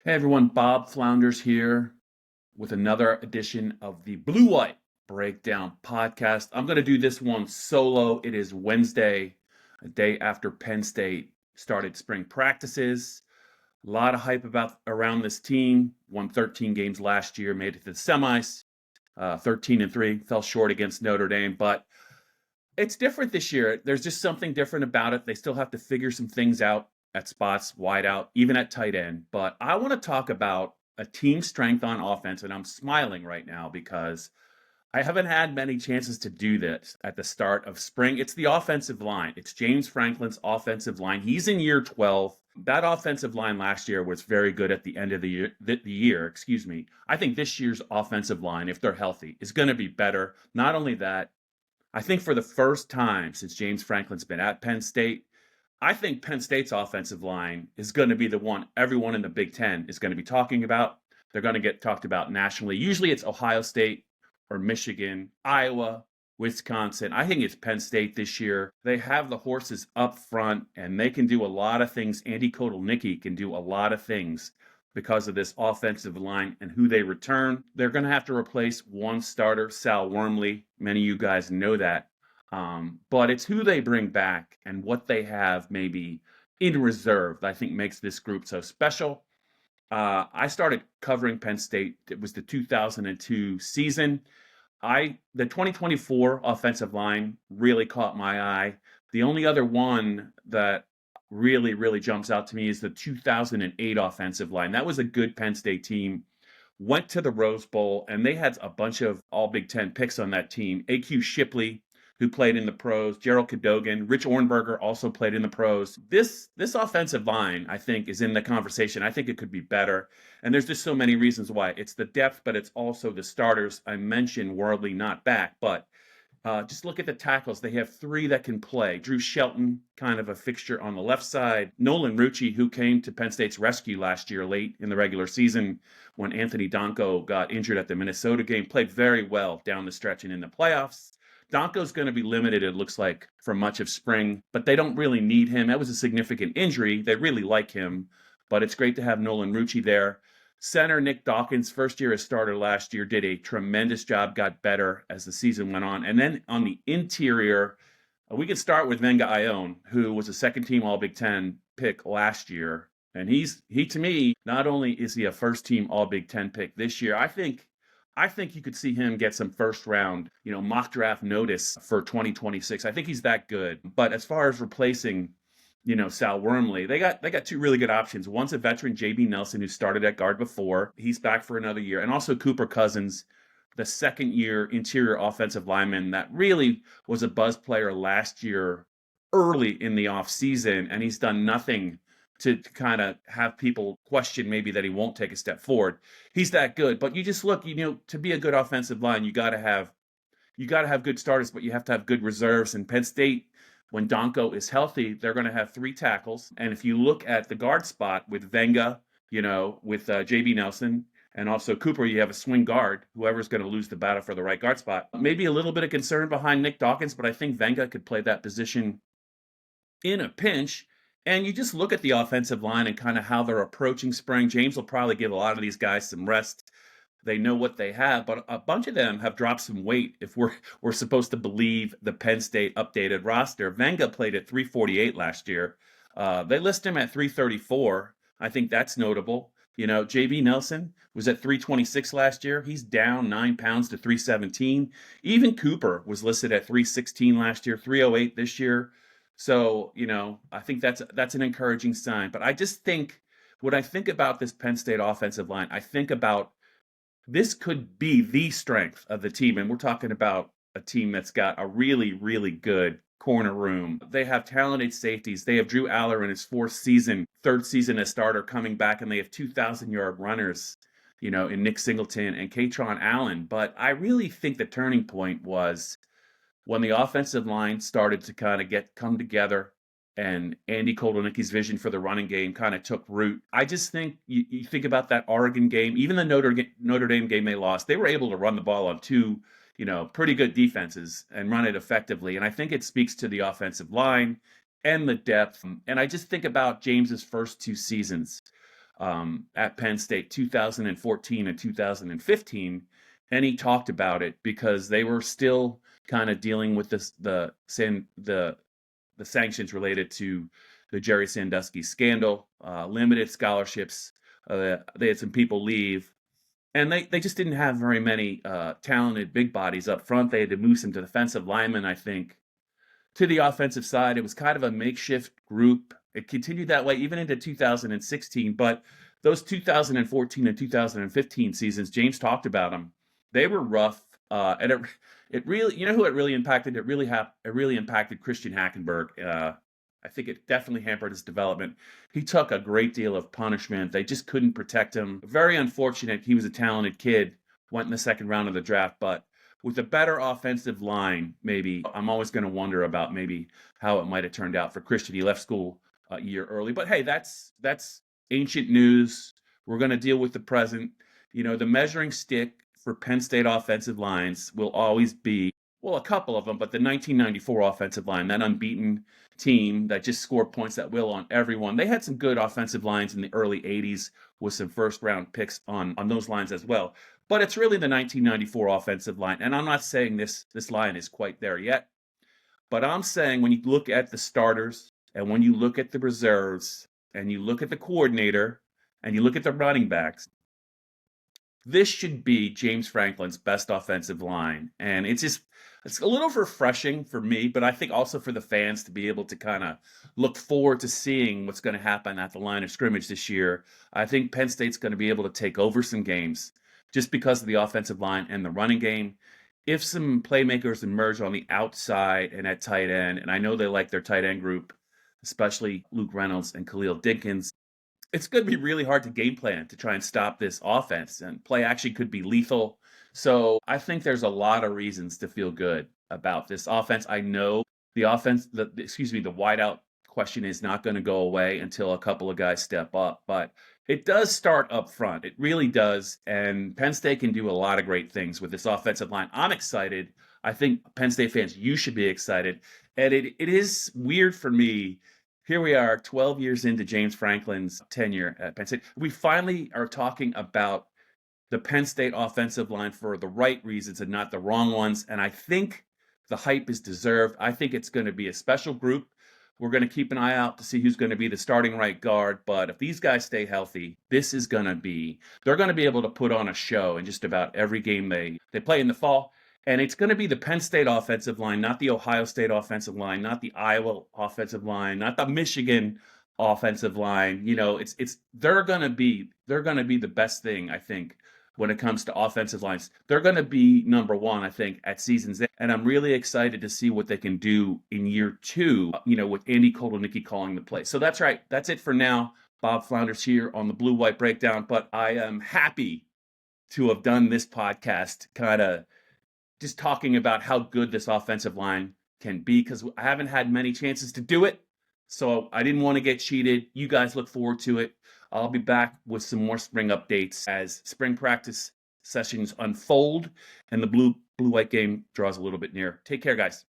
Hey everyone, Bob Flounders here with another edition of the Blue White Breakdown podcast. I'm going to do this one solo. It is Wednesday, a day after Penn State started spring practices. A lot of hype around this team. Won 13 games last year, made it to the semis. 13-3, fell short against Notre Dame, but it's different this year. There's just something different about it. They still have to figure some things out at spots, wide out, even at tight end. But I want to talk about a team strength on offense, and I'm smiling right now because I haven't had many chances to do this at the start of spring. It's the offensive line. It's James Franklin's offensive line. He's in year 12. That offensive line last year was very good at the end of the year. I think this year's offensive line, if they're healthy, is going to be better. Not only that, I think for the first time since James Franklin's been at Penn State, I think Penn State's offensive line is going to be the one everyone in the Big Ten is going to be talking about. They're going to get talked about nationally. Usually it's Ohio State or Michigan, Iowa, Wisconsin. I think it's Penn State this year. They have the horses up front, and they can do a lot of things. Andy Kotelnicki can do a lot of things because of this offensive line and who they return. They're going to have to replace one starter, Sal Wormley. Many of you guys know that. But it's who they bring back and what they have maybe in reserve that I think makes this group so special. I started covering Penn State. It was the 2002 season. The 2024 offensive line really caught my eye. The only other one that really jumps out to me is the 2008 offensive line. That was a good Penn State team. Went to the Rose Bowl, and they had a bunch of all Big Ten picks on that team. A.Q. Shipley, who played in the pros, Gerald Cadogan, Rich Ornberger also played in the pros. This offensive line, I think, is in the conversation. I think it could be better. And there's just so many reasons why. It's the depth, but it's also the starters. I mentioned Worldly not back, but just look at the tackles. They have three that can play. Drew Shelton, kind of a fixture on the left side. Nolan Rucci, who came to Penn State's rescue last year late in the regular season when Anthony Donko got injured at the Minnesota game, played very well down the stretch and in the playoffs. Donko's going to be limited, it looks like, for much of spring, but they don't really need him. That was a significant injury. They really like him, but it's great to have Nolan Rucci there. Center Nick Dawkins, first year as starter last year, did a tremendous job, got better as the season went on. And then on the interior, we could start with Venga Ione, who was a second-team All-Big Ten pick last year. And he to me, not only is he a first-team All-Big Ten pick this year, I think you could see him get some first-round, mock draft notice for 2026. I think he's that good. But as far as replacing Sal Wormley, they got two really good options. One's a veteran, J.B. Nelson, who started at guard before. He's back for another year. And also Cooper Cousins, the second-year interior offensive lineman that really was a buzz player last year early in the offseason, and he's done nothing to kind of have people question maybe that he won't take a step forward. He's that good. But you just look, to be a good offensive line, you got to have good starters, but you have to have good reserves. And Penn State, when Donko is healthy, they're going to have three tackles. And if you look at the guard spot with Venga, with J.B. Nelson, and also Cooper, you have a swing guard, whoever's going to lose the battle for the right guard spot. Maybe a little bit of concern behind Nick Dawkins, but I think Venga could play that position in a pinch. And you just look at the offensive line and kind of how they're approaching spring. James will probably give a lot of these guys some rest. They know what they have, but a bunch of them have dropped some weight if we're supposed to believe the Penn State updated roster. Venga played at 348 last year. They list him at 334. I think that's notable. J.B. Nelson was at 326 last year. He's down 9 pounds to 317. Even Cooper was listed at 316 last year, 308 this year. So, I think that's an encouraging sign. But I just think, when I think about this Penn State offensive line, I think about this could be the strength of the team. And we're talking about a team that's got a really, really good corner room. They have talented safeties. They have Drew Aller in his third season as starter coming back, and they have 2,000-yard runners, in Nick Singleton and Katron Allen. But I really think the turning point was when the offensive line started to kind of come together and Andy Kotelnicki's vision for the running game kind of took root. I just think you think about that Oregon game, even the Notre Dame game they lost, they were able to run the ball on two, pretty good defenses and run it effectively. And I think it speaks to the offensive line and the depth. And I just think about James's first two seasons. at Penn State 2014 and 2015, and he talked about it because they were still kind of dealing with the sanctions related to the Jerry Sandusky scandal, limited scholarships. They had some people leave, and they just didn't have very many talented big bodies up front. They had to move some defensive linemen, I think. To the offensive side, it was kind of a makeshift group. It continued that way even into 2016, but those 2014 and 2015 seasons, James talked about them. They were rough, and it really, you know who it really impacted? It really impacted Christian Hackenberg. I think it definitely hampered his development. He took a great deal of punishment. They just couldn't protect him. Very unfortunate. He was a talented kid, went in the second round of the draft, but with a better offensive line, maybe, I'm always going to wonder about maybe how it might have turned out for Christian. He left school a year early, but hey, that's ancient news. We're going to deal with the present. You know, the measuring stick for Penn State offensive lines will always be, well, a couple of them, but the 1994 offensive line, that unbeaten team that just scored points at will on everyone. They had some good offensive lines in the early 80s with some first round picks on those lines as well. But it's really the 1994 offensive line. And I'm not saying this line is quite there yet. But I'm saying when you look at the starters and when you look at the reserves and you look at the coordinator and you look at the running backs, this should be James Franklin's best offensive line. And it's a little refreshing for me, but I think also for the fans to be able to kind of look forward to seeing what's going to happen at the line of scrimmage this year. I think Penn State's going to be able to take over some games just because of the offensive line and the running game. If some playmakers emerge on the outside and at tight end, and I know they like their tight end group, especially Luke Reynolds and Khalil Dinkins, it's going to be really hard to game plan to try and stop this offense, and play action could be lethal. So I think there's a lot of reasons to feel good about this offense. I know the wideout question is not going to go away until a couple of guys step up, but it does start up front. It really does. And Penn State can do a lot of great things with this offensive line. I'm excited. I think Penn State fans, you should be excited. And it is weird for me. Here we are 12 years into James Franklin's tenure at Penn State. We finally are talking about the Penn State offensive line for the right reasons and not the wrong ones. And I think the hype is deserved. I think it's going to be a special group. We're going to keep an eye out to see who's going to be the starting right guard. But if these guys stay healthy, they're going to be able to put on a show in just about every game they play in the fall. And it's going to be the Penn State offensive line, not the Ohio State offensive line, not the Iowa offensive line, not the Michigan offensive line. You know, they're going to be the best thing, I think, when it comes to offensive lines. They're going to be number one, I think, at season's end. And I'm really excited to see what they can do in year two, with Andy Kotelnicki calling the play. So that's right. That's it for now. Bob Flounders here on the Blue White Breakdown. But I am happy to have done this podcast, kind of just talking about how good this offensive line can be, because I haven't had many chances to do it. So I didn't want to get cheated. You guys look forward to it. I'll be back with some more spring updates as spring practice sessions unfold and the blue-white game draws a little bit near. Take care, guys.